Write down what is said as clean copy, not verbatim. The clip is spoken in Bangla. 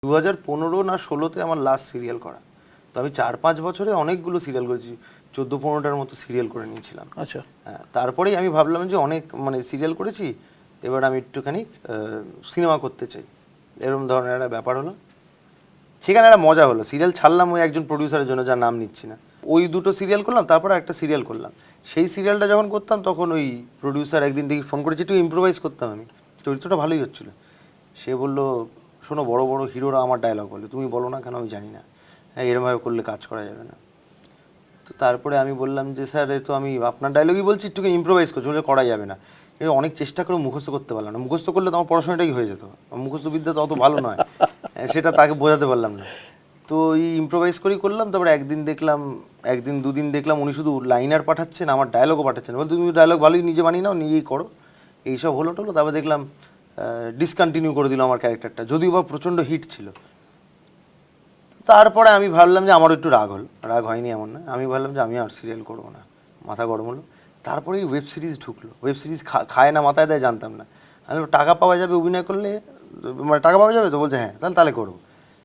2015 না 16-তে আমার লাস্ট সিরিয়াল করা। তো আমি 4-5 বছরে অনেকগুলো সিরিয়াল করেছি, 14-15টার মতো সিরিয়াল করে নিয়েছিলাম। আচ্ছা, হ্যাঁ, তারপরেই আমি ভাবলাম যে অনেক সিরিয়াল করেছি, এবার আমি একটুখানি সিনেমা করতে চাই, এরকম ধরনের একটা ব্যাপার হলো। সেখানে একটা মজা হলো, সিরিয়াল ছাড়লাম ওই একজন প্রডিউসারের জন্য, যার নাম নিচ্ছি না। ওই দুটো সিরিয়াল করলাম, তারপরে একটা সিরিয়াল করলাম। সেই সিরিয়ালটা যখন করতাম তখন ওই প্রডিউসার একদিন দেখি ফোন করেছি, একটু ইম্প্রোভাইজ করতাম আমি, চরিত্রটা ভালোই হচ্ছিলো। সে বললো, শোনো, বড় বড় হিরোরা আমার ডায়লগ বলে, তুমি বলো না কেন, আমি জানি না, হ্যাঁ এরমভাবে করলে কাজ করা যাবে না। তো তারপরে আমি বললাম যে স্যার, এ তো আমি আপনার ডায়লগই বলছি, একটু ইম্প্রোভাইজ করছি, বলে করা যাবে না। অনেক চেষ্টা করে মুখস্থ করতে পারলাম না, মুখস্থ করলে তো আমার পড়াশোনাটাই হয়ে যেত, মুখস্থ বিদ্যা তো অত ভালো নয়, সেটা তাকে বোঝাতে পারলাম না। তো এই ইম্প্রোভাইজ করেই করলাম। তারপরে একদিন দুদিন দেখলাম উনি শুধু লাইনার পাঠাচ্ছেন, আমার ডায়লগও পাঠাচ্ছেন, বলতে তুমি ডায়লগ ভালোই নিজে বানিয়ে নাও, নিজেই করো, এইসব হলো টলো। তারপর দেখলাম ডিসকন্টিনিউ করে দিল আমার ক্যারেক্টারটা, যদিও বা প্রচণ্ড হিট ছিল। তারপরে আমি ভাবলাম যে আমারও একটু রাগ হলো, রাগ হয়নি এমন না, আমি ভাবলাম যে আমি আর সিরিয়াল করবো না, মাথা গরম হলো। তারপরেই ওয়েব সিরিজ ঢুকলো। ওয়েব সিরিজ খায় না মাথায় দেয় জানতাম না। আমি টাকা পাওয়া যাবে অভিনয় করলে, টাকা পাওয়া যাবে তো, বলছে হ্যাঁ, তাহলে করবো।